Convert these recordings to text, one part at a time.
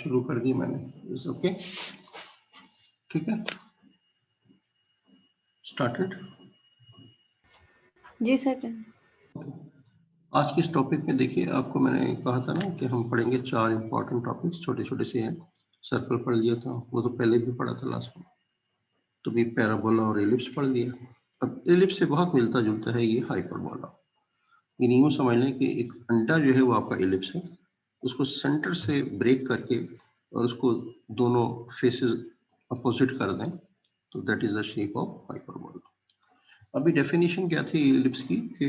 शुरू कर दी मैंने। इज ओके, ठीक है, स्टार्टेड। जी सर। आज के इस टॉपिक में देखिए, आपको मैंने कहा था ना कि हम पढ़ेंगे 4 इंपॉर्टेंट टॉपिक्स, छोटे छोटे से हैं। सर्कल पढ़ लिया था, वो तो पहले भी पढ़ा था लास्ट में। तो भी पैराबोला और एलिप्स पढ़ लिया। अब एलिप्स से बहुत मिलता जुलता है ये हाइपरबोला। इन यूं समझ लें कि एक अंडा जो है वो आपका एलिप्स है, उसको सेंटर से ब्रेक करके और उसको दोनों फेसेस अपोजिट कर दें तो that is the shape of hyperbola. अभी डेफिनेशन क्या थी एलिप्स की कि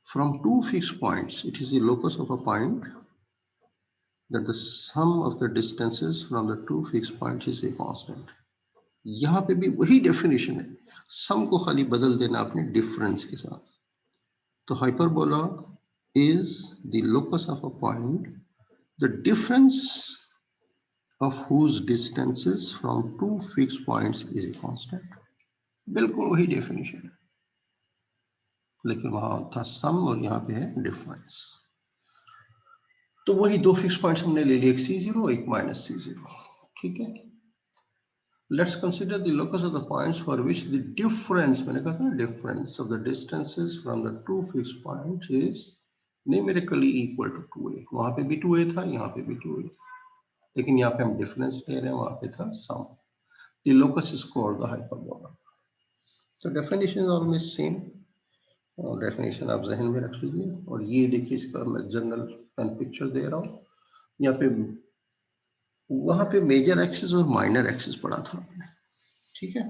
from two fixed points it is the locus of a point that the sum of the distances from the two fixed points is a constant। यहां पे भी वही definition है, सम को खाली बदल देना आपने डिफरेंस के साथ। तो hyperbola is the locus of a point the difference of whose distances from two fixed points is a constant। बिल्कुल वही डेफिनेशन है, लेकिन वहां था सम और यहाँ पे है डिफरेंस। तो वही दो फिक्स पॉइंट्स हमने ले लिए, एक C0 एक -C0, ठीक है। Let's consider the locus of the points for which the difference, मैंने कहा था ना, difference of the distances from the two fix points is numerically equal to 2a। वहां पे भी 2a था, यहाँ पे भी 2a, लेकिन यहाँ पे हम डिफरेंस ले रहे हैं, वहां पे था sum. The locus is called the hyperbola. So definition is almost same, और डेफिनेशन आप जहन में रख लीजिए। और ये देखिए, इसका मैं जनरल पेन पिक्चर दे रहा हूँ। यहाँ पे वहां पे मेजर एक्सिस और माइनर एक्सिस पढ़ा था, ठीक है।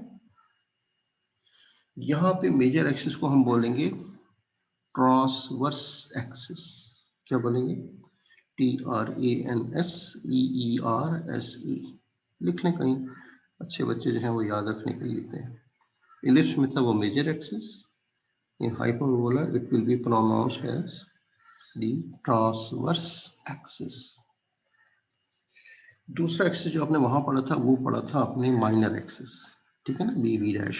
यहाँ पे मेजर एक्सिस को हम बोलेंगे ट्रांसवर्स एक्सिस। क्या बोलेंगे? TRANSEERSE। लिख लें कहीं, अच्छे बच्चे जो हैं वो याद रखने के लिए लिखते हैं। इलिप्स में था वो major axis, in hyperbola it will be pronounced as the transverse axis. दूसरा एक्सिस जो आपने वहां पढ़ा था वो पढ़ा था अपने माइनर एक्सिस, ठीक है ना, BB डैश।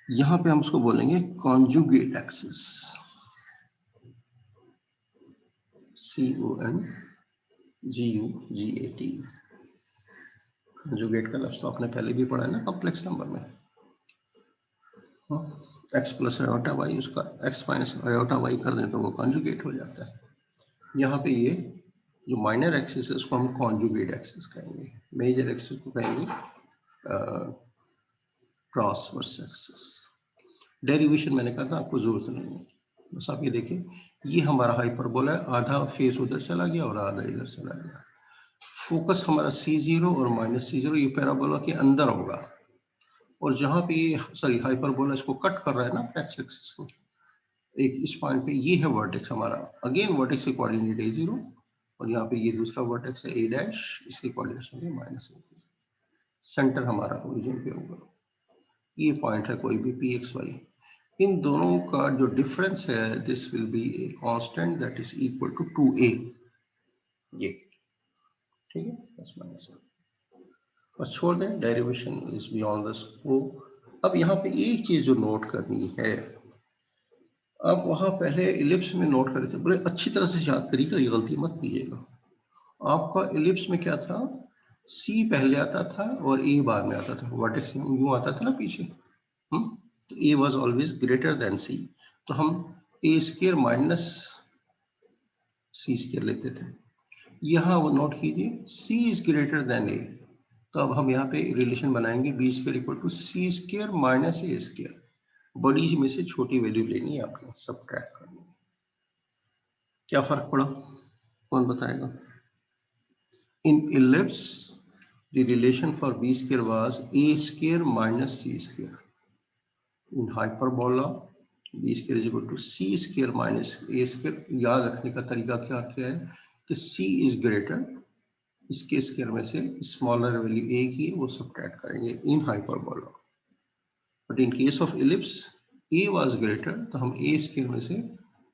यहां पे हम उसको बोलेंगे कॉन्जुगेट एक्सिस, CONGUGAT। कॉन्जुगेट का लफ्ज तो आपने पहले भी पढ़ा है ना कॉम्प्लेक्स नंबर में। x प्लस आयोटा वाई, उसका x माइनस आयोटा वाई कर दें तो वो कॉन्जुगेट हो जाता है। यहाँ पे ये जो माइनर एक्सिस है उसको हम कॉन्जुगेट एक्सिस कहेंगे, मेजर एक्सिस को कहेंगे ट्रांसवर्स एक्सिस। डेरिवेशन मैंने कहा था आपको जरूरत नहीं है, बस आप ये देखिए, ये हमारा हाइपरबोला है, आधा फेस उधर चला गया और आधा इधर चला गया। फोकस हमारा C0 और -C0 ये पैराबोला के अंदर होगा, और जहां पे ये सॉरी हाइपरबोला इसको कट कर रहा है ना एक्स एक्सिस को, एक इस पॉइंट पे ये है वर्टेक्स हमारा, अगेन वर्टेक्स के कोऑर्डिनेट A0, और यहाँ पे ये दूसरा वर्टेक्स है A डैश, इसके कोऑर्डिनेट्स होंगे -A। सेंटर हमारा ओरिजिन पे होगा, ये पॉइंट है कोई भी PXY। इन दोनों का जो डिफरेंस है this will be a constant that is equal to 2a, ये ठीक है, प्लस माइनस। बस छोड़ दें, derivation is beyond the scope. अब यहाँ पे एक चीज जो नोट करनी है, अब वहां पहले इलिप्स में नोट करे थे, बड़े अच्छी तरह से याद करिएगा, ये गलती मत कीजिएगा। आपका इलिप्स में क्या था, C पहले आता था और A बाद में आता था, वर्टेक्स यूं आता था ना पीछे, तो A was always greater than C, तो हम A square minus C square लेते थे। यहाँ वो नोट कीजिए, C is greater than A, तो अब हम यहाँ पे रिलेशन बनाएंगे B square equal to C square minus A square. बड़ी में से छोटी वैल्यू लेनी है आपने, सबट्रैक्ट करनी है। क्या फर्क पड़ा, कौन बताएगा? इन ellipse the relation for B square was A square minus C square। In hyperbola B square is equal to C square minus A square। याद रखने का तरीका क्या क्या है कि C is greater, इसके स्क्वायर में से स्मॉलर वैल्यू A की है वो सबट्रैक्ट करेंगे in hyperbola. But in case of ellipse A was greater, तो हम A स्क्वायर में से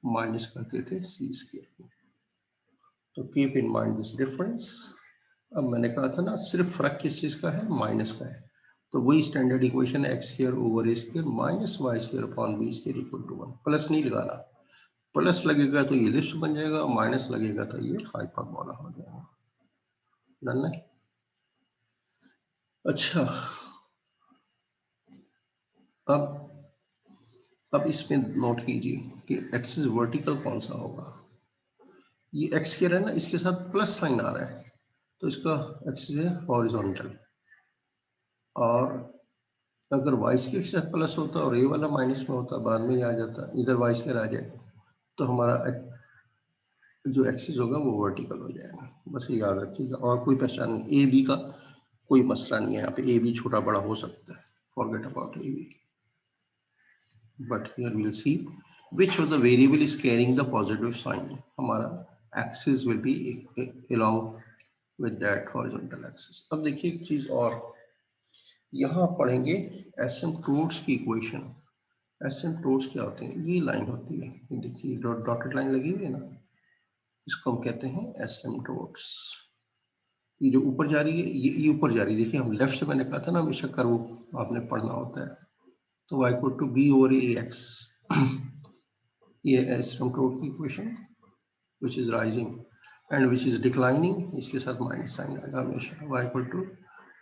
माइनस करते थे C स्क्वायर। तो keep in mind this difference. अब मैंने कहा था ना सिर्फ फर्क किस चीज का है, माइनस का है, तो वही स्टैंडर्ड इक्वेशन है x square over A square minus y square upon B square equal to 1। Plus नहीं लगाना, प्लस लगेगा तो ये लिफ्ट बन जाएगा, माइनस लगेगा तो ये हाइपरबोला हो जाएगा। डन है। अच्छा, अब इसमें नोट कीजिए कि एक्सिस वर्टिकल कौन सा होगा। ये एक्स कह रहा है ना, इसके साथ प्लस साइन आ रहा है तो इसका एक्सिस है हॉरिजॉन्टल। और अगर वाई स्क्वायर के साथ प्लस होता और ए वाला माइनस में होता, बाद में आ जाता, इधर वाई स्क्वायर आ जाए तो हमारा जो एक्सिस होगा वो वर्टिकल हो जाएगा। बस ये याद रखिएगा, और कोई पहचान नहीं। ए बी का कोई मसला नहीं है यहाँ पे, ए बी छोटा बड़ा हो सकता है, forget about a b. But here we will see which of the variable is carrying the positive sign. हमारा axis will be along with that horizontal axis. अब देखिए एक चीज और, यहाँ पढ़ेंगे एसिम्प्टोट्स की इक्वेशन। एसिम्प्टोट्स क्या होते हैं? ये लाइन होती है, ये देखिए डॉटेड लाइन लगी हुई है ना, इसको हम कहते हैं एसिम्प्टोट्स। ये जो ऊपर जा रही है, ये ऊपर जा रही है। देखिए हम लेफ्ट से, मैंने कहा था ना हमेशा कर्व आपने पढ़ना होता है। तो y equal to b over a x, ये एसिम्प्टोट की equation which is rising and which is declining, इसके साथ माइनस साइन आएगा हमेशा। y equal to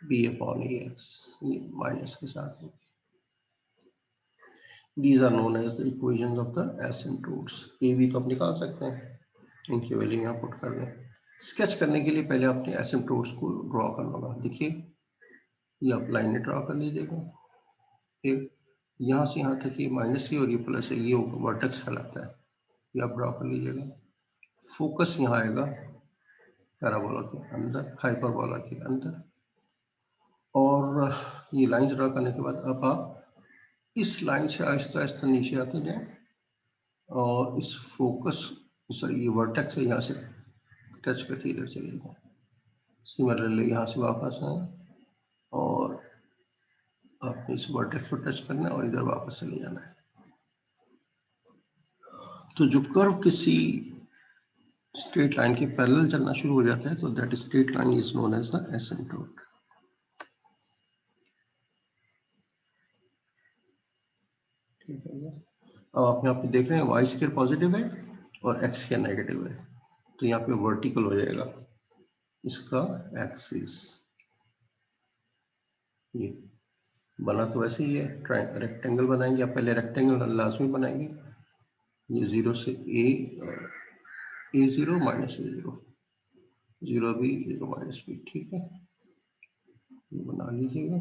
b upon A x, ये माइनस के साथ। These are known as the equations of the asymptotes. A b तो आप निकाल सकते हैं, इनकी वैल्यू यहाँ पुट कर दें। स्केच करने के लिए पहले आपने एसिम्प्टोट्स को ड्रॉ करना होगा। देखिए ये आप लाइन ड्रॉ कर लीजिएगा, फिर यहाँ से यहाँ तक ये माइनस है और ये प्लस है, ये वर्टेक्स कहलाता है, ये आप ड्रॉ कर लीजिएगा। फोकस यहाँ आएगा पैराबोला के अंदर, हाइपरबोला के अंदर। और ये लाइन ड्रॉ करने के बाद अब आप इस लाइन से आहिस्ता आहिस्ता नीचे आते जाएं और इस फोकस, सॉरी ये वर्टेक्स है, यहाँ से टच करके इधर चले जाए। सिमिलरली यहाँ से वापस आए और आपने इस वर्टेक्स को टच करना है और इधर वापस चले जाना है। तो जो कर्व किसी स्ट्रेट लाइन के पैरेलल चलना शुरू हो जाता है तो that straight line is known as the asymptote. ठीक है, अब आप यहाँ पे देख रहे हैं वाई स्क्वायर पॉजिटिव है और एक्स स्क्वायर नेगेटिव है, तो यहाँ पे वर्टिकल हो जाएगा इसका एक्सिस। ये बना तो वैसे ही है, रेक्टेंगल बनाएंगे, आप पहले रेक्टेंगल लाजमी बनाएंगे। ये जीरो से A zero minus A zero, zero B zero minus B, ठीक है, ये बना लीजिएगा।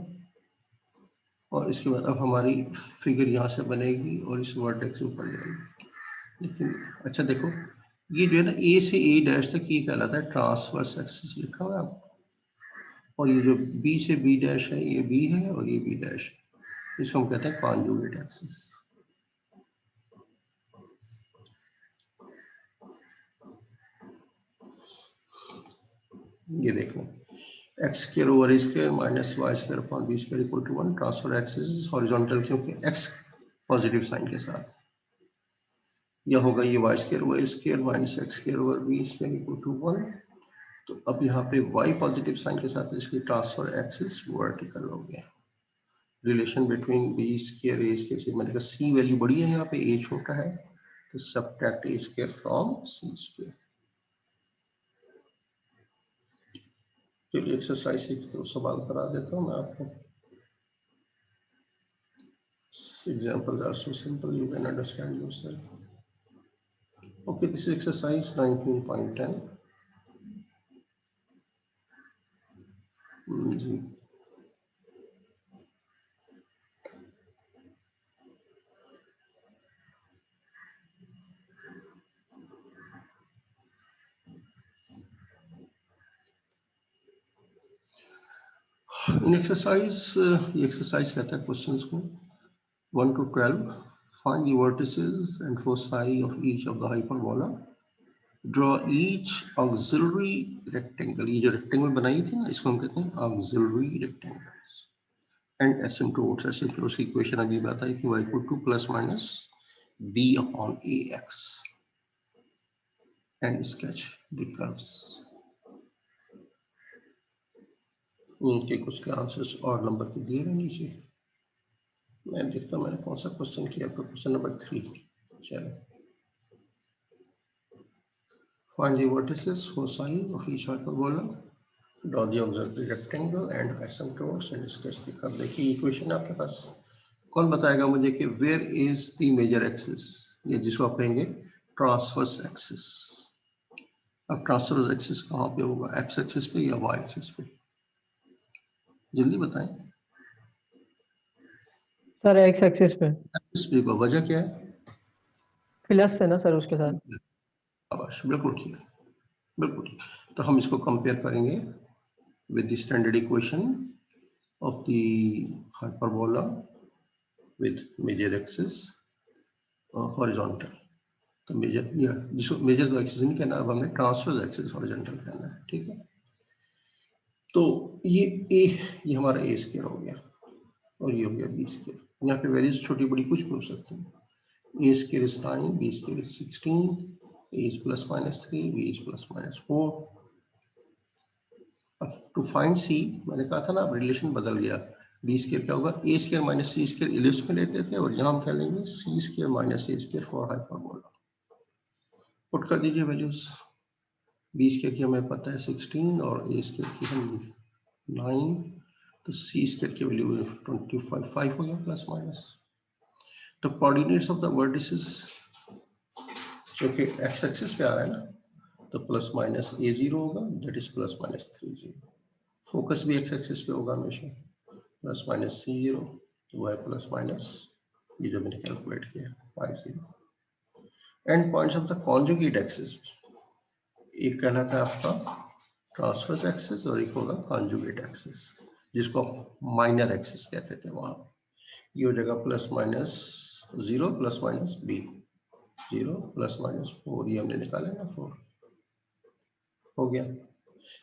और इसके बाद अब हमारी फिगर यहाँ से बनेगी और इस वर्टेक्स से ऊपर जाएगी। लेकिन अच्छा देखो, ये जो है ना ए से ए डैश तक, ये कहलाता है ट्रांसवर्स एक्सिस, लिखा हुआ है आपको। और ये जो बी से बी डैश है, ये बी है और ये बी डैश है, इसको हम कहते हैं कॉन्जुगेट एक्सिस। ये देखो, x square over a square minus y square upon b square equal to 1। Transfer axis horizontal, क्योंकि एक्स पॉजिटिव साइन के साथ, या होगा ये y square over a square minus x square over b square equal to 1। तो अब यहाँ पे y पॉजिटिव साइन के साथ इसकी ट्रांसफर एक्सिस वर्टिकल हो गया। रिलेशन बिटवीन बी स्क्वायर ए स्क्वायर से, मैंने कहा सी वैल्यू बड़ी है यहाँ पे, ए छोटा है, तो subtract a square from c square. चलिए एक्सरसाइज 6 तो सवाल करा देता हूँ मैं आपको। Examples are so simple you can understand yourself. Okay, this is exercise 19.10. जी, इन एक्सरसाइज कहता है क्वेश्चंस को 1 to 12, find the vertices and foci of each of the hyperbola, draw each auxiliary rectangle। ये जो रेक्टेंगल बनाई थी ना, इसको हम कहते हैं auxiliary rectangles and asymptotes। asymptotes की इक्वेशन अभी बताई थी, y equal to plus minus b upon ax, and sketch the curves। उनके कुछ के आंसर्स और नंबर के दिए हैं नीचे। मैं देखता हूँ मैंने कौन सा क्वेश्चन किया, क्वेश्चन नंबर 3। चलो Find the vertices for side of each hyperbola. Draw the auxiliary rectangle and asymptotes and sketch the curve. देखिए इक्वेशन आपके पास, कौन बताएगा मुझे कि where is the major axis, ये जिसको आप कहेंगे ट्रांसवर्स एक्सिस। अब ट्रांसवर्स एक्सिस कहाँ पे होगा, एक्स एक्सिस पे या वाई एक्सिस पे, जल्दी बताएं। सर एक्स एक्सिस पे। एक्सिस पे का वजह क्या है, प्लस है ना सर उसके साथ। शाबाश, बिल्कुल ठीक है, बिल्कुल ठीक। तो हम इसको कंपेयर करेंगे with the standard equation of the hyperbola with major axis horizontal. तो मेजर, या जिसको मेजर तो एक्सिस नहीं कहना, अब हमने ट्रांसवर्स एक्सिस हॉरिजॉन्टल कहना है, ठीक है। तो ये ए, ये हमारा ए स्क्वायर हो गया और ये हो गया बी स्क्वायर। यहाँ पे वैल्यूज छोटी बड़ी कुछ भी हो सकती हैं। A square is 9, B square is 16, A is plus minus 3, B is plus minus 4। अब टू फाइंड सी, मैंने कहा था ना अब रिलेशन बदल गया, बी स्क्वायर क्या होगा, A square minus C square ellipse में लेते थे और यहाँ हम क्या लेंगे, C square minus A square for hyperbola. Put कर दीजिए वैल्यूज, बी स्क्वायर की हमें पता है 16 और ए स्क्वायर की हम 9, तो सी स्क्वायर की वैल्यू 25 5 हो गया प्लस माइनस। तो कोऑर्डिनेट्स ऑफ द वर्टिसेस जो कि एक्स एक्सिस पे आ रहा है ना, तो प्लस माइनस ए जीरो होगा, that is plus minus 3 0। Focus भी एक्स एक्सिस पे होगा हमेशा, प्लस माइनस सी जीरो, तो वह प्लस माइनस ये जो मैंने कैलकुलेट किया 5 0। End points of the conjugate axis, एक कहलाता है आपका ट्रांसवर्स एक्सिस और एक होगा कॉन्जुगेट एक्सिस, जिसको माइनर एक्सिस कहते थे। वहां ये हो जाएगा plus minus 0 plus minus B 0 plus minus 4, ये हमने निकाला ना 4 हो गया।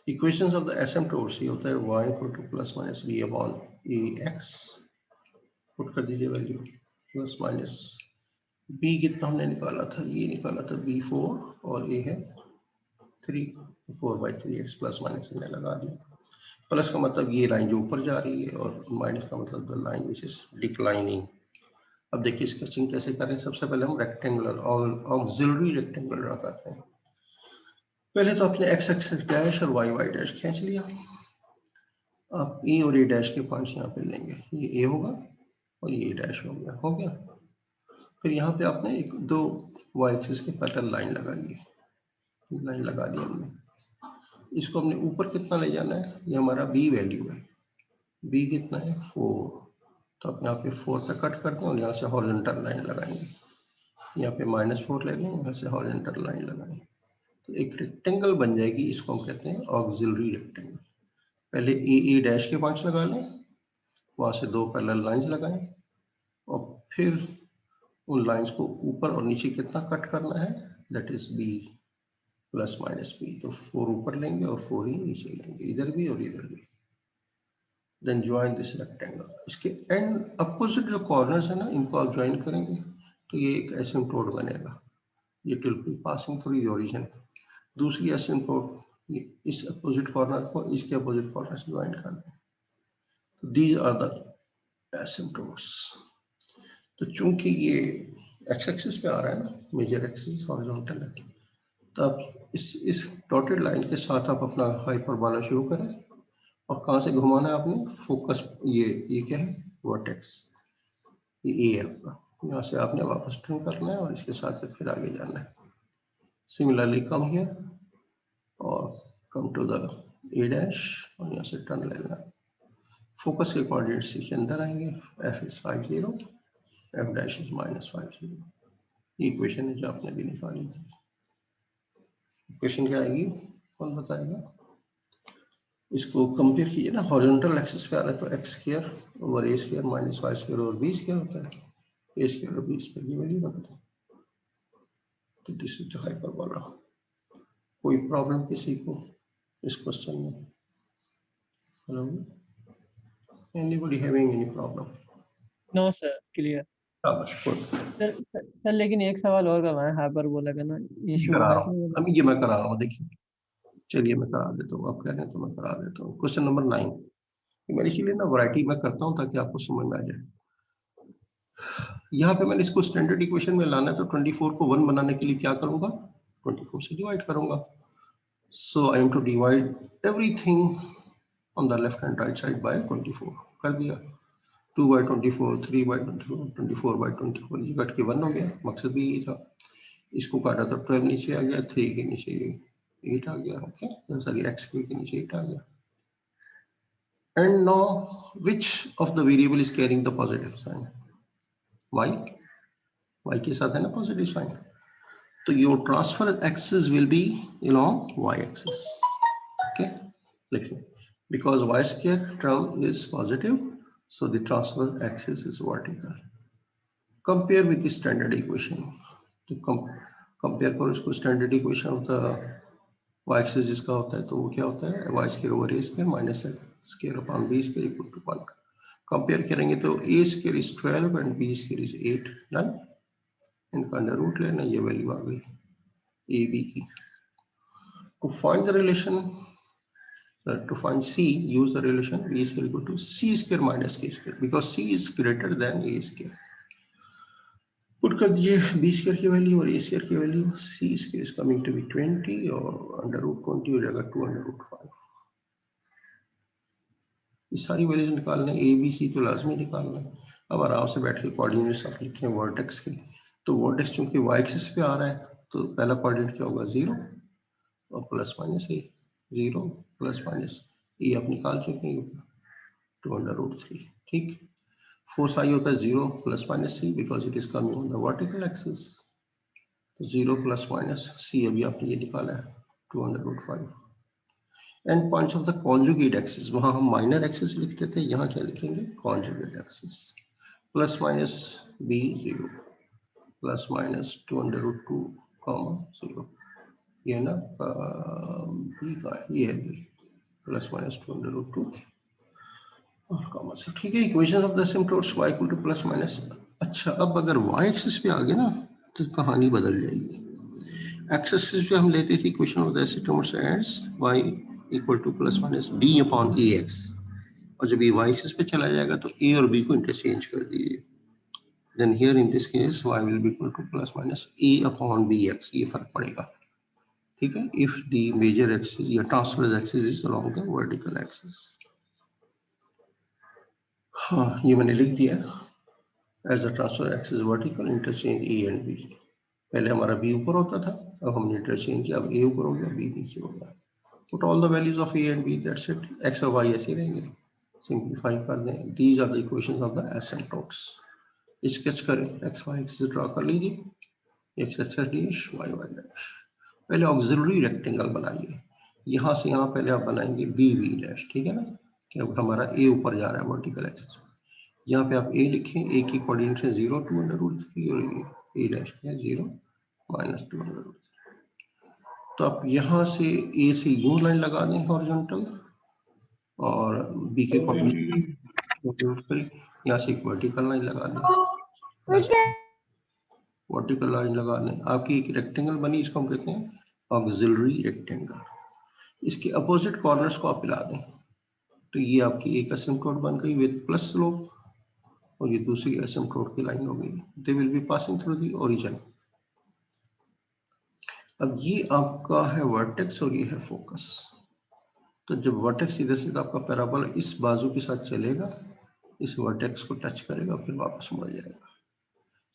इक्वेशंस ऑफ द एसिम्पटोट्स ये होता है y equal to plus minus B upon A X, put कर दीजिए वैल्यू प्लस माइनस बी कितना हमने निकाला था, ये निकाला था बी 4 और ए है 3, 4/3x प्लस माइनस हमने लगा दिया। प्लस का मतलब ये लाइन जो ऊपर जा रही है और माइनस का मतलब the line which is declining. अब देखिए स्केचिंग कैसे करें, सबसे पहले हम रेक्टेंगुलर और ऑक्सिलरी रेक्टेंगुलर ड्रा करते हैं। पहले तो अपने एक्स एक्सिस डैश और वाई वाई डैश खींच लिया। आप ए और ए डैश के पॉइंट्स यहाँ पे लेंगे, ये ए होगा और ये डैश हो गया, हो गया। फिर यहाँ पे आपने एक दो वाई एक्सिस के पैरेलल लाइन लगाई है, लाइन लगा दी हमने। इसको हमने ऊपर कितना ले जाना है, ये हमारा बी वैल्यू है, बी कितना है 4, तो आप यहाँ पे 4 पे कट करते हैं और यहाँ से हॉरिजॉन्टल लाइन लगाएंगे, यहाँ पे -4 ले लेंगे, यहाँ से हॉरिजॉन्टल लाइन लगाएंगे, तो एक रेक्टेंगल बन जाएगी। इसको हम कहते हैं ऑक्सिलरी रेक्टेंगल। पहले ए डैश के पॉइंट्स लगा लें, वहां से दो पैरेलल लाइंस लगाएं और फिर उन लाइंस को ऊपर और नीचे कितना कट करना है, that is b plus minus b. तो 4 ऊपर लेंगे और 4 ही नीचे लेंगे, इधर भी और इधर भी। देन ज्वाइन दिस रेक्टेंगल, इसके एंड अपोजिट जो कॉर्नर्स है ना, इनको आप ज्वाइन करेंगे तो ये एक एसिम्प्टोट बनेगा, ये will be passing through the origin. दूसरी एसिम्प्टोट इस अपोजिट कॉर्नर को इसके अपोजिट कॉर्नर से ज्वाइन कर दें। तो दीज आर द एसिम्प्टोट्स। तो चूंकि ये एक्स एक्सिस पे आ रहा है ना, मेजर एक्सिस हॉरिजॉन्टल है, तो आप इस डॉटेड लाइन के साथ आप अपना हाइपरबोला शुरू करें और कहाँ से घुमाना है आपने, फोकस ये क्या है, वर्टेक्स, ये ए है आपका, यहाँ से आपने वापस टर्न करना है और इसके साथ फिर आगे जाना है। सिमिलरली कम हियर और come to the a dash और यहाँ से टर्न लेना है। फोकस के कोऑर्डिनेट्स के अंदर आएंगे, f is 5 0, f dash is -5 0। ये इक्वेशन है जो आपने भी निकाली थी। इक्वेशन क्या आएगी, कौन बताएगा? इसको कंपेयर कीजिए ना, हॉरिजॉन्टल एक्सिस पे आ रहा है तो x square over a square minus y square और बी स्क्वायर होता है, ए स्क्वायर और बी स्क्वायर की वैल्यू बनती है। तो दिस इज द हाइपरबोला। कोई प्रॉब्लम किसी को इस क्वेश्चन में? Hello, anybody having any problem? No sir, clear. Sir लेकिन एक सवाल और करवाएं, हाइपरबोला का ना इशू करा है रहा हूँ तो। अभी, ये मैं करा रहा हूँ, देखिए चलिए मैं करा देता हूँ, आप कह रहे हैं तो मैं करा देता हूँ। क्वेश्चन नंबर 9, मैं इसीलिए ना वैरायटी में करता हूँ ताकि आपको समझ में आ जाए। यहाँ पे मैंने इसको स्टैंडर्ड इक्वेशन में लाना है, तो 24 को 1 बनाने के लिए क्या करूंगा, 24 से डिवाइड करूंगा. So I am to divide everything on the left and right side by 24. कर दिया. 2 by 24, 3 by 24, 24 by 24, ये कट के 1 हो गया. मकसद भी यही था. इसको काटा तो 12 नीचे आ गया, 3 के नीचे 8 आ गया. ओके, सॉरी x के नीचे 8 आ गया. And now which of the variable is carrying the positive sign? Y. Y के साथ है ना positive sign. So your transfer axis will be along y-axis. Okay, listen. Because y square term is positive, so the transfer axis is vertical. Compare with the standard equation. To compare करो इसको standard equation of the y-axis जिसका होता है, तो वो क्या होता है? y square over a square minus x square upon b square equal to 1. Compare करेंगे तो a square is 12 and b square is 8. Done. इनका अंडर रूट लेना, ये वैल्यू आ गई a b की. To find the relation, to find c, use the relation b is equal to c square minus k square, because c is greater than a square. Put कर दीजिए b square की value और a square की value. c square is coming to be 20 और under root 20 हो जाएगा 2 under root 5. ये सारी वैल्यूज निकालना है, a b c तो लाजमी निकालना है. अब आराम से बैठ के कोऑर्डिनेट्स आप लिखे हैं वर्टेक्स के. तो वर्टेक्स चूंकि y एक्सिस पे आ रहा है, तो पहला कोऑर्डिनेट क्या होगा? 0 और प्लस माइनस ए. 0 प्लस माइनस ए आप निकाल चुके हैं, 2 अंडर रूट 3. ठीक. फोर्स आई होता है 0 plus minus c, because it is coming on the vertical axis. तो 0 प्लस माइनस सी अभी आपने ये निकाला है 2 under root 5. And points of the conjugate axis, वहां हम माइनर एक्सिस लिखते थे, यहाँ क्या लिखेंगे? Conjugate axis. Plus minus B 0 plus minus 2 under root 2 comma 0. ये ना बी का ये है B, plus minus 2 under root 2 और कॉमा से. ठीक है. Equation of the asymptotes y equal to plus minus. अच्छा, अब अगर y एक्सिस पे आ गए ना तो कहानी बदल जाएगी. x एक्सिस पे हम लेते थे equation of the asymptotes as y equal to plus minus b upon ax, और जब ये y एक्सिस पे चला जाएगा तो a और b को इंटरचेंज कर दीजिए. Then here in this case y will be equal to plus minus a upon bx. ये फर्क पड़ेगा. ठीक है. इफ द मेजर एक्सिस या transverse axis is along the vertical axis. हाँ, ये मैंने लिख दिया. As the transfer axis vertical, interchange a and b. पहले हमारा बी ऊपर होता था, अब हमने इंटरचेंज किया, अब ए ऊपर हो गया, बी नीचे हो गया. Put all the values of A and B, that's it. X और वाई ऐसे रहेंगे. सिंपलीफाई कर दें. These are the equations of the asymptotes. Sketch करें. एक्स वाई एक्सिस ड्रॉ कर लीजिए. X axis dash, Y Y dash. पहले auxiliary rectangle बनाइए. यहाँ से यहाँ पहले आप बनाएंगे बी बी डैश. ठीक है ना, क्योंकि हमारा ए ऊपर जा रहा है वर्टिकल एक्सिस. यहाँ पे आप a लिखें. a की कोऑर्डिनेट है 0 2 अंडर रूट 3 और a डैश है 0 माइनस 2 अंडर रूट 3. तो आप यहाँ से a से यूं लाइन लगा दें हॉरिजॉन्टल, और b की कोऑर्डिनेट यहाँ से एक वर्टिकल लाइन लगा दें. वर्टिकल लाइन लगा दें. आपकी एक रेक्टेंगल बनी, इसको हम कहते हैं ऑक्सिलरी रेक्टेंगल. इसके अपोजिट कॉर्नर्स को आप मिला दें, तो ये आपकी एक एसिम्पटोट बन गई विद प्लस स्लोप, और ये दूसरी एसिम्पटोट की लाइन हो गई. They will be passing through the origin. अब ये आपका है वर्टेक्स और ये है फोकस. तो जब वर्टेक्स इधर से आपका पैराबोला इस बाजू के साथ चलेगा, इस वर्टेक्स को टच करेगा, फिर वापस मुड़ जाएगा.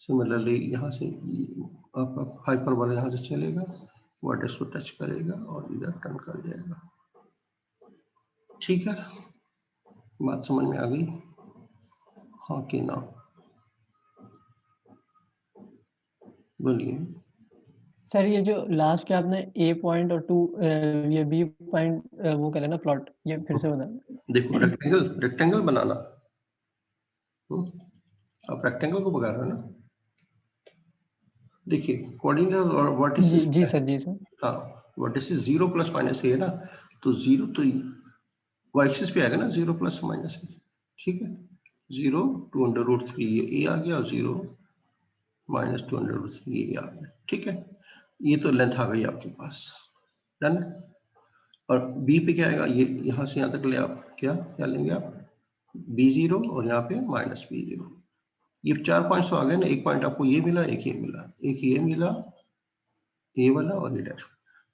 सिमिलरली यहाँ से आपका हाइपरबोला यहाँ से चलेगा, वर्टेक्स को टच करेगा और इधर टर्न कर जाएगा. ठीक है, बात समझ में आ गई? हाँ कि ना? बोलिए. सर ये जो लास्ट के आपने ए पॉइंट और 2 ये बी पॉइंट वो कर लेना प्लॉट, ये फिर से बता. देखो, रेक्टेंगल बनाना. आप रेक्टेंगल को बगा रहे हो ना. देखिए, कोऑर्डिनेट और वर्टिसेस. जी सर, जी सर. हाँ, वर्टिसेस 0 प्लस माइनस ए है ना, तो 0 तो y एक्सिस पे आएगा ना 0 प्लस माइनस ए. ठीक है. 0 2 अंडर रूट 3 ये a आ गया, और 0 माइनस 2 अंडर रूट 3 ये आ गया. ठीक है. ये तो लेंथ आ गई आपके पास. डन. और b पे क्या आएगा? ये यहाँ से यहाँ तक ले आप क्या लेंगे आप? b0 और यहाँ पे माइनस b0. ये 4 पॉइंट्स तो आ गए ना. एक पॉइंट आपको ये मिला, एक ये मिला, एक ये मिला, ए वाला और ए डैश।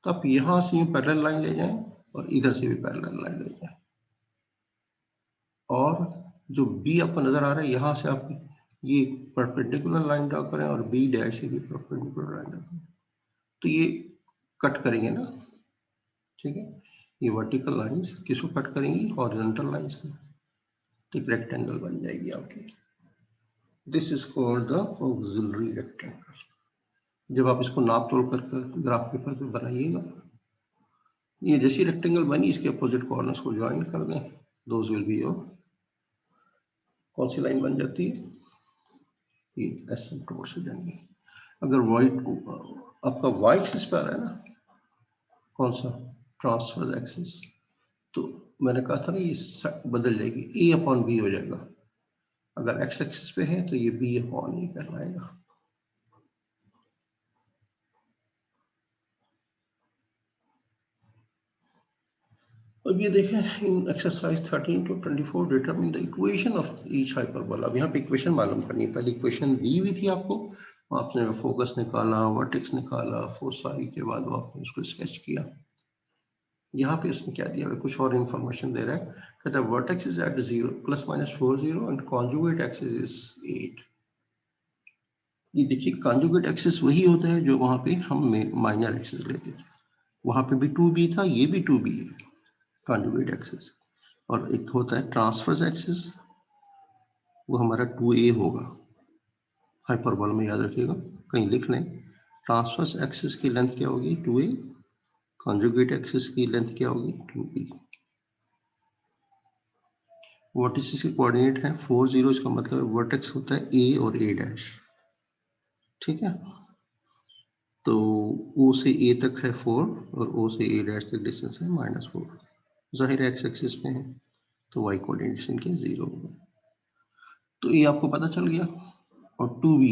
तो आप यहां से पैरेलल लाइन ले जाएं और इधर से भी पैरेलल लाइन ले जाएं, और जो बी आपको नजर आ रहा है यहां से आप ये परपेंडिकुलर लाइन ड्रॉ करें और बी डैश से भी परपेंडिकुलर लाइन ड्रॉ करें, तो ये कट करेंगे ना, ठीक है। ये वर्टिकल लाइंस किसको कट करेंगी? हॉरिजॉन्टल लाइंस को, तो एक रेक्टेंगल बन जाएगी आपकी। This is called the auxiliary rectangle. जब आप इसको नाप तोल कर ग्राफ पेपर पे बनाइएगा, ये जैसी रेक्टेंगल बनी इसके अपोजिट कॉर्नर्स को ज्वाइन कर दें, दोज विल बी योर, कौन सी लाइन बन जाती है? ये एसिम्प्टोट से जाएंगे। अगर वाइट आपका वाई एक्सिस पे आ रहा है ना, कौन सा? ट्रांसवर्स एक्सिस, तो मैंने कहा था ना ये बदल जाएगी, ए अपॉन बी हो जाएगा। अगर एक्स एक्सिस पे है तो ये बी अपॉन ए कहलाएगा। अब ये देखें in exercise 13 to 24 determine the equation of each hyperbola. अब यहाँ पे इक्वेशन मालूम करनी है। पहले इक्वेशन दी हुई थी आपको, आपने फोकस निकाला, वर्टेक्स निकाला, फोसाई के बाद आपने उसको स्केच किया। यहाँ पे इसने क्या दिया है, कुछ और इंफॉर्मेशन दे रहा है, कहता है vertex is at 0 ± 4 0 and conjugate axis is 8। ये देखिए कॉन्जुगेट एक्सिस वही होता है जो वहां पे हम माइनर एक्सिस लेते थे, वहां पे भी 2b था, ये भी 2b है कॉन्जुगेट एक्सिस। और एक होता है ट्रांसवर्स एक्सिस, वो हमारा 2a होगा। हाइपरबोला में याद रखिएगा, कहीं लिख लें, ट्रांसवर्स एक्सिस की लेंथ क्या होगी? 2a। कॉन्जुगेट एक्सिस की लेंथ क्या होगी? 2b। वर्टिसेस के कोऑर्डिनेट है 4 0, इसका मतलब वर्टेक्स होता है a और a डैश, ठीक है। तो o से a तक है 4 और o से a डैश तक डिस्टेंस है -4। जाहिर है एक्स एक्सिस पे है तो y कोऑर्डिनेट इनके 0 होगा। तो ये आपको पता चल गया। और 2b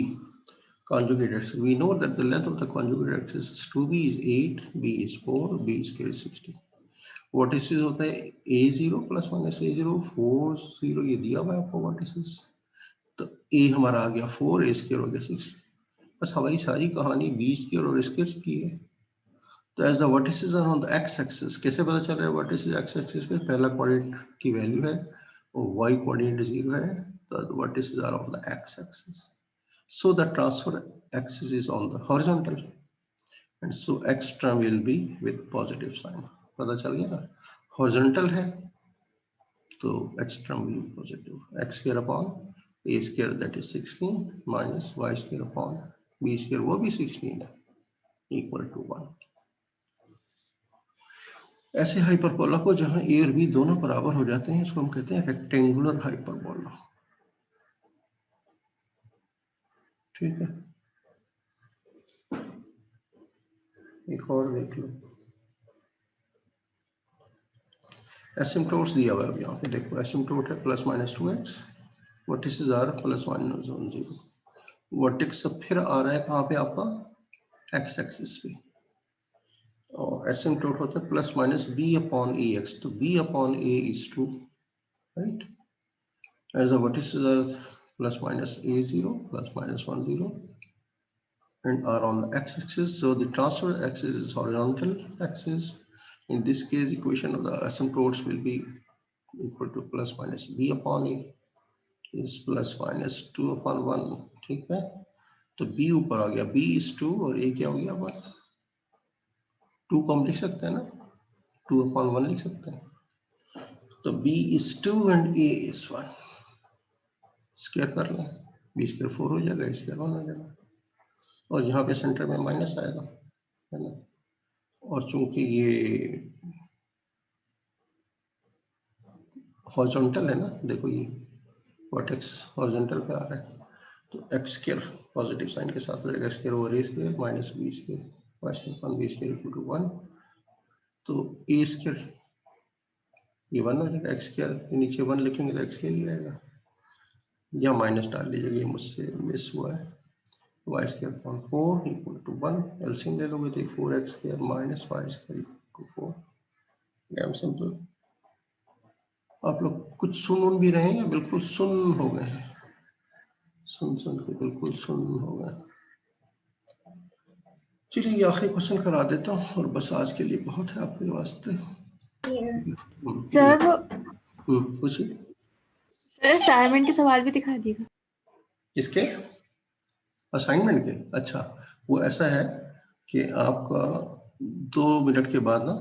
conjugate axis, we know that the length of the conjugate axis is 2b is 8, b is 4, b square is 60। Vertices होता है a0 ± a0, 4 0 ये दिया हुआ है आपको वर्टिसेस। तो a हमारा आ गया 4, a स्क्वायर हो गया 6। बस हमारी सारी कहानी b स्क्वायर और स्क्वायर की है। तो as the vertices are on the x axis, कैसे पता चल रहा है वर्टिसेस एक्स एक्सिस पे? पहला कोऑर्डिनेट की वैल्यू है और y कोऑर्डिनेट 0 है, तो vertices are on the x axis. So the transfer axis is on the horizontal, and so x term will be with positive sign। पता चल गया ना, horizontal है तो x term will be positive, x square upon a square that is 16 minus y square upon b square वो भी 16 है equal to 1। ऐसे हाइपरबोला को जहां a और b दोनों बराबर हो जाते हैं इसको हम कहते हैं रेक्टेंगुलर हाइपरबोला, ठीक है। एक और देख लो, एसिम्प्टोट्स दिया हुआ है। अब यहाँ पे देखो एसिम्प्टोट है ±2x, वर्टिसेस आर +1 0। वर्टेक्स सब फिर आ रहा है कहाँ पे? आपका x एक्सिस पे, और एसिम्प्टोट होता है ±b/ax, तो b/a is 2, right? As the vertices are ±a0 ±1 0 and are on the x axis, so the transverse axis is horizontal axis. In this case, equation of the asymptotes will be equal to ±b/a is ±2/1, ठीक है। तो b ऊपर आ गया, b is 2 और a क्या हो गया? 1। 2 को हम लिख सकते हैं ना, 2/1 लिख सकते हैं। तो b is 2 and a is 1। Square कर लें, b स्क्वायर 4 हो जाएगा, a स्क्वायर 1 हो जाएगा, और यहाँ पे सेंटर में माइनस आएगा, है ना। और चूंकि ये हॉरिजॉन्टल है ना, देखो ये वर्टेक्स हॉरिजॉन्टल पे आ रहा है, तो x स्क्वायर पॉजिटिव साइन के साथ हो जाएगा, square over a square minus b square b square equal to 1। तो a स्क्वायर ये 1 हो जाएगा, x स्क्वायर के नीचे 1 लिखेंगे तो x स्क्वायर ही रहेगा, या माइनस डाल लीजिएगा, ये मुझसे मिस हुआ है। y square upon 4 equal to 1, LCM ले लोगे तो 4x square minus y square equal to 4। Damn simple. आप लोग कुछ सुन भी रहे हैं या बिल्कुल सुन हो गए हैं? सुन के बिल्कुल सुन हो गए। चलिए ये आखिरी क्वेश्चन करा देता हूँ और बस आज के लिए बहुत है आपके वास्ते। सर वो पूछिए। सर असाइनमेंट के सवाल भी दिखा दीजिएगा। किसके? असाइनमेंट के? अच्छा, वो ऐसा है कि आपका 2 मिनट के बाद ना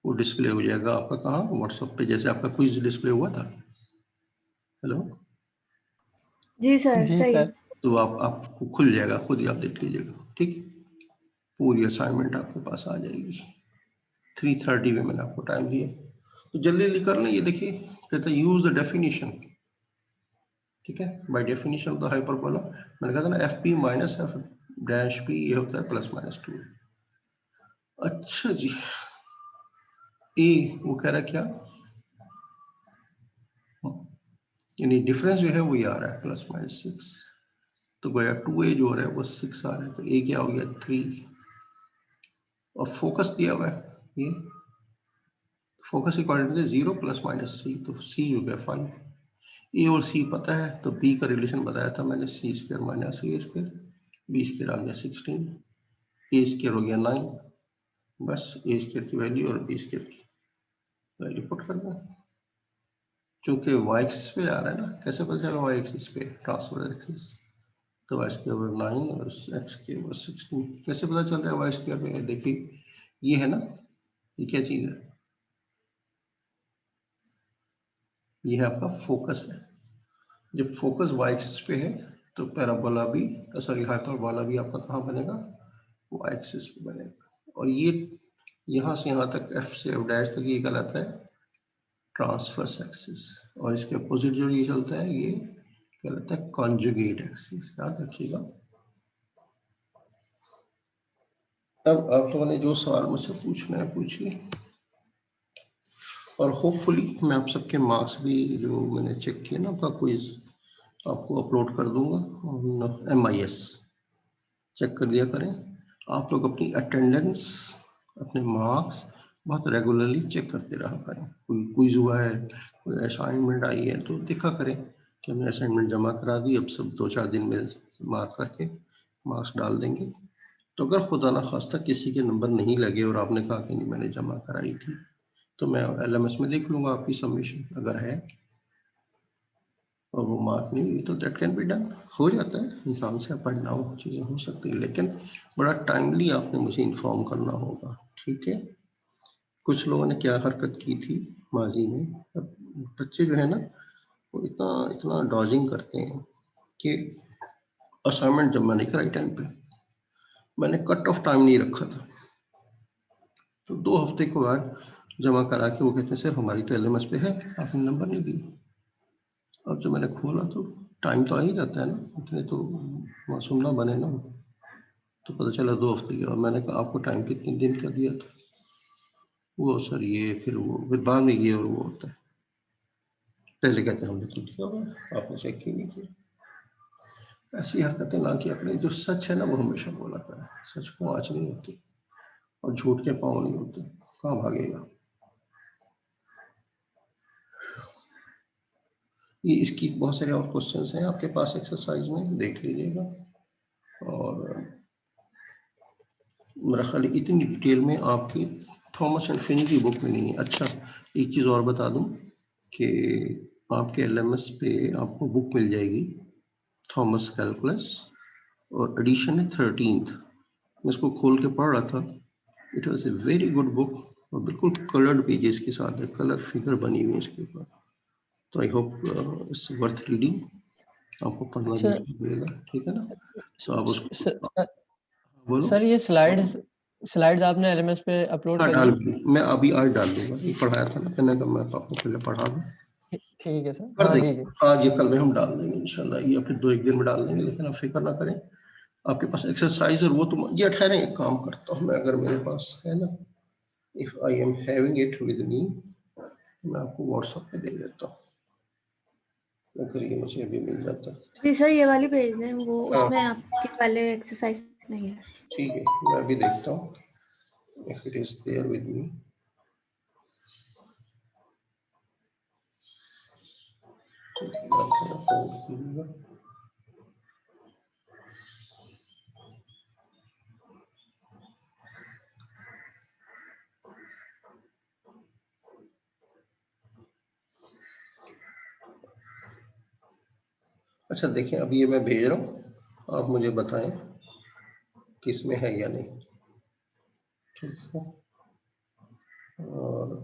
वो डिस्प्ले हो जाएगा आपका, कहाँ? व्हाट्सएप पे, जैसे आपका क्विज डिस्प्ले हुआ था। हेलो जी सर जी सही। सर। तो आपको खुल जाएगा, खुद ही आप देख लीजिएगा, ठीक है? पूरी असाइनमेंट आपके पास आ जाएगी। 3:30 में मैंने आपको टाइम दिया, तो जल्दी जल्दी कर लें। ये देखिए कहता है यूज द डेफिनेशन, ठीक है? By definition of the hyperbola, मैंने कहा था ना F P minus F dash P ये होता है +-2। अच्छा जी, ए वो कह रहा है क्या, यानी डिफरेंस जो है वो ये आ रहा है +-6, तो गोया 2a जो हो रहा है वो 6 आ रहा है, तो a क्या हो गया 3, और फोकस दिया हुआ है ये फोकस की क्वांटिटी 0 +-3, तो c हो गया 5। ए और सी पता है, तो बी का रिलेशन बताया था मैंने, c² - a², b² आ गया 16, a² हो गया 9, बस a² की वैल्यू और b² की वैल्यू पुट कर दें। चूंकि y एक्सिस पे आ रहा है ना, कैसे पता चला y एक्सिस पे, ट्रांसफर एक्सिस, तो y² 9 और x² 16, कैसे पता चल रहा है y² पे? देखिए ये है ना, ये क्या चीज है, ये है आपका फोकस है। जब फोकस y एक्सिस पे है तो पैराबोला भी, सॉरी हाइपरबोला भी आपका कहाँ बनेगा, y एक्सिस पे बनेगा। और ये यहाँ से यहाँ तक f से f' तक ये कहलाता है ट्रांसवर्स एक्सिस, और इसके अपोजिट जो ये चलता है ये कहलाता है कॉन्जुगेट एक्सिस, याद रखिएगा। अब आप लोगों ने जो सवाल मुझसे पूछना है पूछिए, और होपफुली मैं आप सबके मार्क्स भी जो मैंने चेक किए ना आपका क्विज आपको अपलोड कर दूंगा MIS, चेक कर दिया करें। आप लोग अपनी अटेंडेंस, अपने मार्क्स बहुत रेगुलरली चेक करते रहा करें। कोई क्विज हुआ है, कोई असाइनमेंट आई है तो देखा करें कि हमने असाइनमेंट जमा करा दी, अब सब 2-4 दिन में मार्क करके मार्क्स डाल देंगे। तो अगर खुदा ना खास्ता किसी के नंबर नहीं लगे और आपने कहा कि नहीं मैंने जमा कराई थी, तो मैं LMS में देख लूंगा आपकी सबमिशन, अगर है और वो मार्क नहीं हुई तो दैट कैन बी डन, हो जाता है इंसान से, अप एंड डाउन चीज़ें हो सकती है, लेकिन बड़ा टाइमली आपने मुझे इन्फॉर्म करना होगा, ठीक है? कुछ लोगों ने क्या हरकत की थी माजी में, अब बच्चे जो है ना वो इतना इतना डॉजिंग करते हैं कि असाइनमेंट जमा नहीं कराई टाइम पे, मैंने कट ऑफ टाइम नहीं रखा था, तो 2 हफ्ते के बाद जमा करा के वो कहते हैं सर हमारी तो LMS पे है, आपने नंबर नहीं दिया। अब जब मैंने खोला तो टाइम तो आ ही जाता है ना, इतने तो मासूम ना बने ना, तो पता चला 2 हफ्ते के बाद। मैंने कहा आपको टाइम कितने दिन का दिया था, वो सर ये, फिर वो फिर बाद में ये और वो होता है, पहले कहते हैं हमने तो दिया हुआ है, आपने चेक ही नहीं किया। ऐसी हरकतें ना किया करें, जो सच है ना वो हमेशा बोला करें, सच को आँच नहीं होती और झूठ के पाँव नहीं होते, कहाँ भागेगा। ये इसकी बहुत सारे और क्वेश्चंस हैं आपके पास एक्सरसाइज में, देख लीजिएगा। और मेरा ख्याल है इतनी डिटेल में आपकी थॉमस एंड फिनी की बुक में नहीं है। अच्छा एक चीज़ और बता दूं कि आपके LMS पे आपको बुक मिल जाएगी थॉमस कैलकुलस, और एडिशन है 13th। मैं इसको खोल के पढ़ रहा था, it was a very good book, और बिल्कुल कलर्ड पेजेस के साथ है, कलर फिगर बनी हुई है इसके ऊपर, तो I hope it's worth reading, आपको पढ़ना भी अच्छा मिलेगा, ठीक है ना? तो आप उसको बोलो। सर ये स्लाइड्स आपने LMS पे अपलोड हाँ करी डाल है? दी, मैं अभी आज डाल दूंगा, ये पढ़ाया था ना मैंने, तो मैं आपको पहले पढ़ा दूँ, ठीक है सर, कर हाँ जी देंगे जी। आज या कल में हम डाल देंगे इंशाल्लाह, ये अपने 2-1 दिन में डाल देंगे, लेकिन आप फिक्र ना करें, आपके पास एक्सरसाइज और वो तुम ये ठहरे, एक काम करता हूँ मैं, अगर मेरे पास है ना, if I am having it with me, तो मैं आपको व्हाट्सएप पे दे देता हूँ, अगर ये मुझे अभी मिल जाता है। जी सर ये वाली भेज दें, वो हाँ उसमें आपके वाले एक्सरसाइज नहीं है। ठीक है, मैं अभी देखता हूँ if it is there with me. अच्छा देखिए, अभी ये मैं भेज रहा हूँ, आप मुझे बताएं कि इसमें है या नहीं, ठीक है। और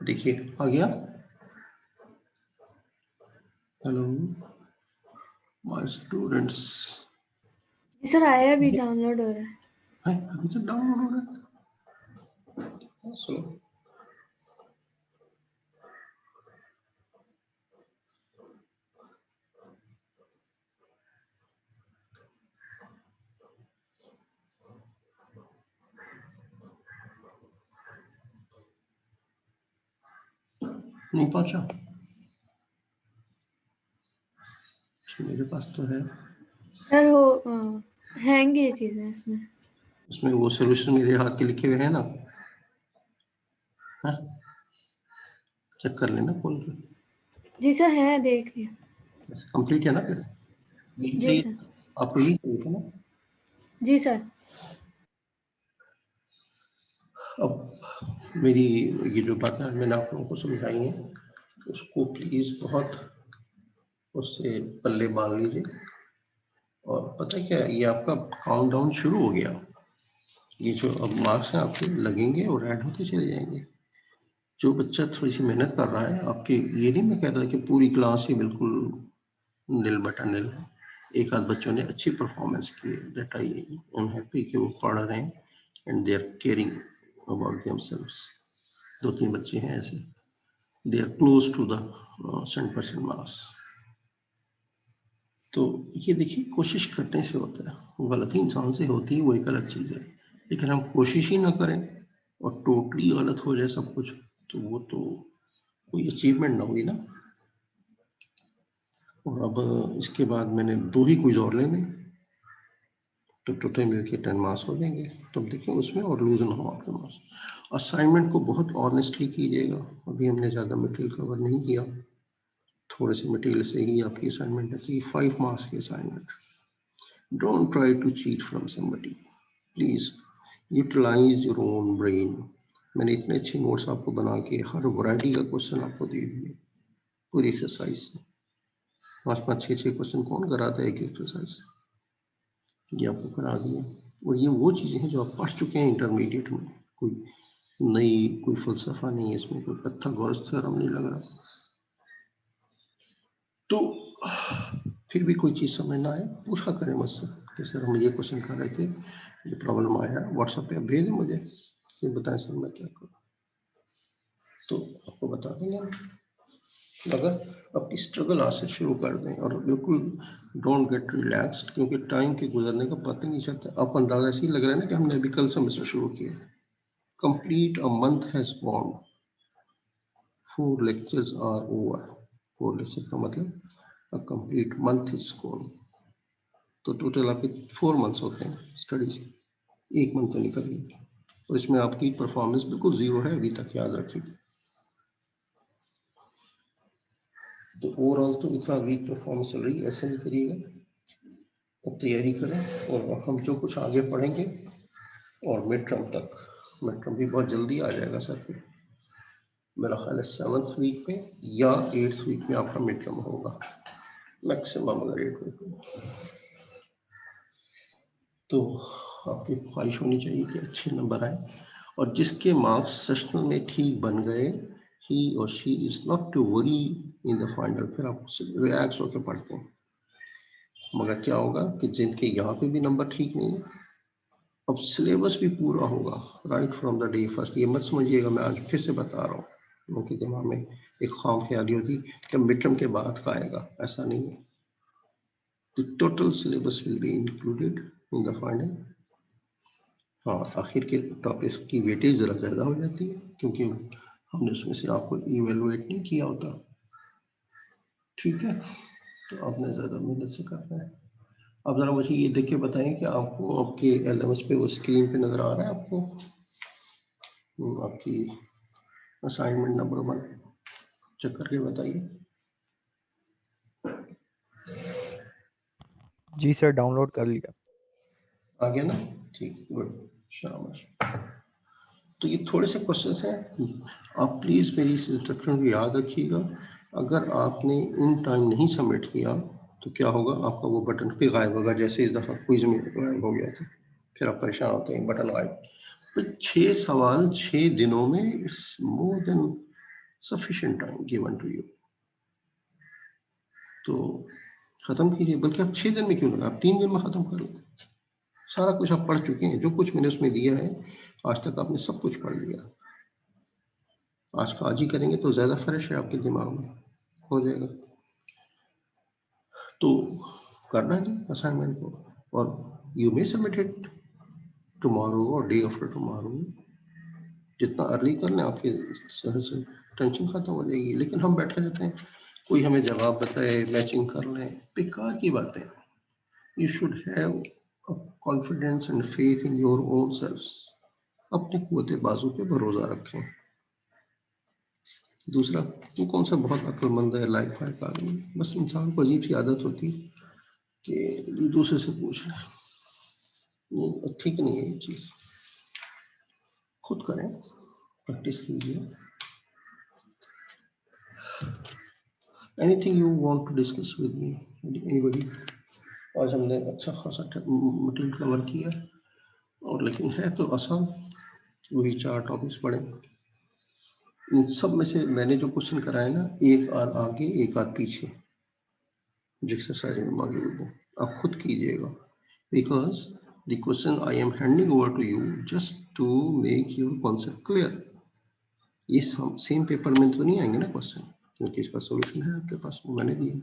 देखिए आ गया। हेलो माय स्टूडेंट्स, जी सर आया, अभी डाउनलोड हो रहा है। है अभी तक डाउनलोड हो रहा है। सुनो, नहीं पहुंचा, मेरे पास तो है। सर हो हैंग ये चीजें इसमें। उसमें वो सोल्यूशन मेरे हाथ के लिखे हुए हैं ना, है? चेक कर लेना खोल के, जी सर है, देख लिया। कंप्लीट है ना फिर? यही जी चाहिए सर। आपको, यही चाहिए था ना? जी सर। अब मेरी ये जो बातें मैंने आप लोगों को समझाई हैं, उसको प्लीज बहुत उससे पल्ले बांध लीजिए। और पता है क्या, ये आपका काउंटडाउन शुरू हो गया। ये जो अब मार्क्स हैं आपके लगेंगे और ऐड होते चले जाएंगे। जो बच्चा थोड़ी सी मेहनत कर रहा है आपके, ये नहीं मैं कह रहा कि पूरी क्लास ही बिल्कुल नील बटा नील है। एक आध बच्चों ने अच्छी परफॉर्मेंस की है, दैट आई एम हैप्पी कि वो पढ़ रहे हैं and they are caring about themselves. 2-3 बच्चे हैं ऐसे, they are close to the 100% marks. तो ये देखिए, कोशिश करने से होता है, गलती इंसान से होती है, वो एक अलग चीज है। लेकिन हम कोशिश ही ना करें और टोटली गलत हो जाए सब कुछ, तो वो तो कोई अचीवमेंट ना हुई ना। और अब इसके बाद मैंने 2 ही क्विज और लेने, तो टोटल मिलके 10 मार्क्स हो जाएंगे। तो देखिए उसमें और लूज ना हो आपके मार्क्स। असाइनमेंट को बहुत ऑनेस्टली कीजिएगा। अभी हमने ज़्यादा मटेरियल कवर नहीं किया, थोड़े से मटेरियल से ही आपकी असाइनमेंट है। 5 मार्क्स की assignment, don't try to cheat from somebody, please utilise your own brain. मैंने इतने अच्छे नोट्स आपको बना के हर वैरायटी का क्वेश्चन आपको दे दिए पूरी एक्सरसाइज से। 5-5, 6-6 क्वेश्चन कौन कराता है एक एक्सरसाइज से? ये आपको करा दिया। और ये वो चीजें हैं जो आप पढ़ चुके हैं इंटरमीडिएट में, कोई नई कोई फलसफा नहीं है इसमें, कोई पाइथागोरस थ्योरम नहीं लग रहा। तो फिर भी कोई चीज समझ ना आए पूछा करें मुझसे कि सर हम ये क्वेश्चन कर रहे थे, ये प्रॉब्लम आया, व्हाट्सएप पे भेज दें मुझे, ये बताएं सर मैं क्या करूँ, तो आपको बता देंगे हम। अगर अपनी स्ट्रगल आज से शुरू कर दें और बिल्कुल डोंट गेट रिलैक्स्ड, क्योंकि टाइम के गुजरने का पता नहीं चलता। अब अंदाजा ऐसे ही लग रहा है ना कि हमने अभी कल सेमेस्टर शुरू किया। Complete a month has gone, 4 lectures are over। 4 lecture का मतलब a complete month is gone. तो टोटल आपके 4 मंथ्स होते हैं स्टडीज, 1 मंथ तो निकल गया। और इसमें आपकी परफॉर्मेंस बिल्कुल जीरो है अभी तक, याद रखिए। तो ओवरऑल तो इतना वीक परफॉर्मेंस चल रही है, ऐसे नहीं करिएगा। अब तैयारी करें और हम जो कुछ आगे पढ़ेंगे, और मिड टर्म तक, मिड टर्म भी बहुत जल्दी आ जाएगा सर फिर, मेरा ख्याल है 7th वीक में या 8th वीक में आपका मिड टर्म होगा मैक्सिमम, अगर 8 वीक में। तो आपकी ख्वाहिश होनी चाहिए कि अच्छे नंबर आए, और जिसके मार्क्स सेशनल में ठीक बन गए, ही और she is not to worry in the final, फिर आप रिलैक्स होकर पढ़ते हैं। मगर क्या होगा कि जिनके यहाँ पे भी नंबर ठीक नहीं है, अब सिलेबस भी पूरा होगा right from the day first. ये मत समझिएगा, मैं आज फिर से बता रहा हूँ, लोगों के दिमाग में एक ख्वाम ख्याली होती कि मिड टर्म के बाद का आएगा, ऐसा नहीं है। The total syllabus will be included in the final. हाँ, आखिर के टॉपिक्स की वेटेज ज़रा ज़्यादा हो जाती है, क्योंकि हमने उसमें से आपको इवेलुएट नहीं किया होता, ठीक है। तो आपने ज़्यादा मेहनत से करना है। अब ज़रा मुझे ये देख के बताएं कि आपको आपके LMS पे वो स्क्रीन पे नज़र आ रहा है आपको, आपकी असाइनमेंट नंबर 1 चेक करके बताइए। जी सर, डाउनलोड कर लिया। आ गया ना? ठीक, गुड, शाबाश। तो ये थोड़े से क्वेश्चंस हैं, आप प्लीज मेरी इस इंस्ट्रक्शन को याद रखिएगा। अगर आपने इन टाइम नहीं सबमिट किया तो क्या होगा, आपका वो बटन फिर गायब होगा, जैसे इस दफा क्विज में गायब हो गया था, फिर आप परेशान होते हैं, बटन गायब। तो 6 सवाल 6 दिनों में, it's more than sufficient time given to you. तो खत्म कीजिए, बल्कि आप 6 दिन में क्यों लगा, आप 3 दिन में खत्म कर लो। सारा कुछ आप पढ़ चुके हैं, जो कुछ मैंने उसमें दिया है आज तक आपने सब कुछ पढ़ लिया। आज का आज ही करेंगे तो ज्यादा फ्रेश है, आपके दिमाग में हो जाएगा। तो करना है असाइनमेंट को, और you may submit it tomorrow और डे आफ्टर टुमारो। जितना अर्ली कर लें आपके सर से टेंशन खत्म हो जाएगी। लेकिन हम बैठे रहते हैं, कोई हमें जवाब बताए, मैचिंग कर लें, बेकार की बातें। You should have confidence and faith in your own selfs. अपने कुव्वते बाजू पे भरोसा रखें। दूसरा, वो कौन सा बहुत अक्लमंद है, लाइफ फाइक आदमी, बस इंसान को अजीब सी आदत होती कि दूसरे से पूछ ले, नहीं ठीक नहीं है ये चीज। खुद करें, प्रैक्टिस कीजिए। Anything you want to discuss with me, anybody? आज हमने अच्छा खासा मटेरियल कवर किया, और लेकिन है तो आसान, वही 4 टॉपिक्स पढ़े। इन सब में से मैंने जो क्वेश्चन कराए ना, एक आध आगे एक आध पीछे एक्सरसाइज में मौजूद है, आप खुद कीजिएगा। Because the question I am handing over to you just to make your concept clear. ये सेम पेपर में तो नहीं आएंगे ना क्वेश्चन, क्योंकि इसका सॉल्यूशन है आपके पास, वो मैंने दिया।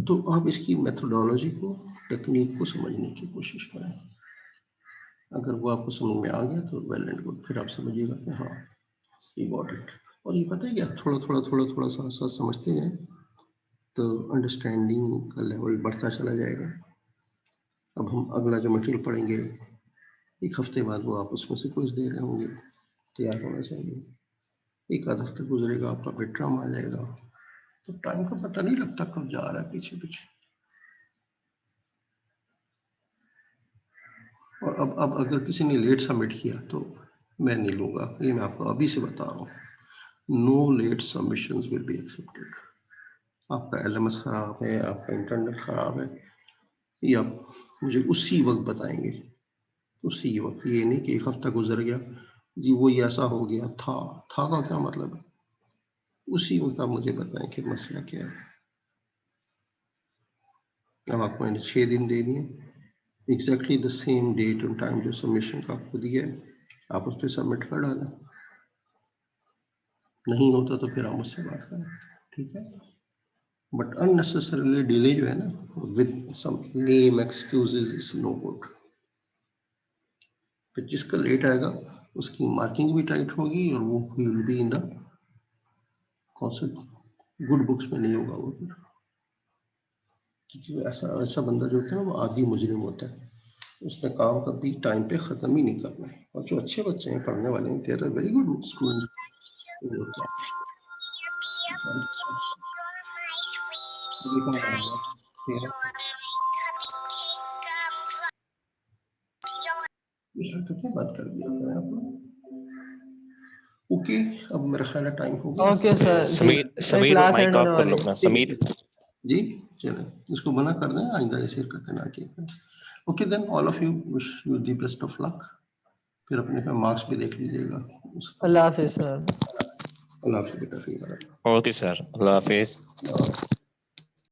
तो आप इसकी मेथोडोलॉजी को, टेक्निक को समझने की कोशिश करें। अगर वो आपको समझ में आ गया तो वेल एंड गुड, फिर आप समझिएगा कि हाँ ये गॉट इट। और ये पता है क्या, थोड़ा सा समझते जाएं तो अंडरस्टैंडिंग का लेवल बढ़ता चला जाएगा। अब हम अगला जो मटेरियल पढ़ेंगे, 1 हफ्ते बाद वो आप उसमें से कुछ दे रहे होंगे, तैयार होना चाहिए। 1 आध हफ्ता गुजरेगा, आपका बेटराम आ जाएगा, तो टाइम का पता नहीं लगता कब जा रहा है पीछे पीछे। और अब अगर किसी ने लेट सबमिट किया तो मैं नहीं लूंगा, ये मैं आपको अभी से बता रहा हूँ। No late submissions will be accepted. आपका एलएमएस खराब है, आपका इंटरनेट खराब है, या मुझे उसी वक्त बताएंगे, उसी वक्त। ये नहीं कि 1 हफ्ता गुजर गया जी वो ऐसा हो गया था का क्या मतलब है, उसी वक्त आप मुझे बताएं कि मसला क्या है। अब आपको मैंने 6 दिन दे दिए, exactly the same date and time जो सबमिशन का आपको दिया है, आप उस पर सबमिट कर डालें। नहीं होता तो फिर आप मुझसे बात करें, ठीक है? बट अननेसेसरीली डिले जो है ना, with some lame excuses is no good. फिर जिसका लेट आएगा उसकी मार्किंग भी टाइट होगी, और वो will be in the concept good books में नहीं होगा वो फिर। क्योंकि ऐसा बंदा जो होता है ना, वो आदि मुजरिम होता है, उसने काम कभी टाइम पे खत्म ही नहीं करना है। और जो अच्छे बच्चे हैं, पढ़ने वाले हैं, they are very good student. तो क्या बात कर दिया मैंने आपको? ओके, अब मेरा ख्याल है टाइम हो गया। Okay sir, Sameer class mic end off होने कर वाली लो है। अपना। समीर जी चलें, इसको मना कर दें, आइंदा ऐसे हरकतें ना की। Okay then, all of you wish you the best of luck. फिर अपने पे मार्क्स भी देख लीजिएगा। अल्लाह हाफिज सर। अल्लाह हाफिज़ बेटा, फिर ओके सर, अल्लाह हाफिज।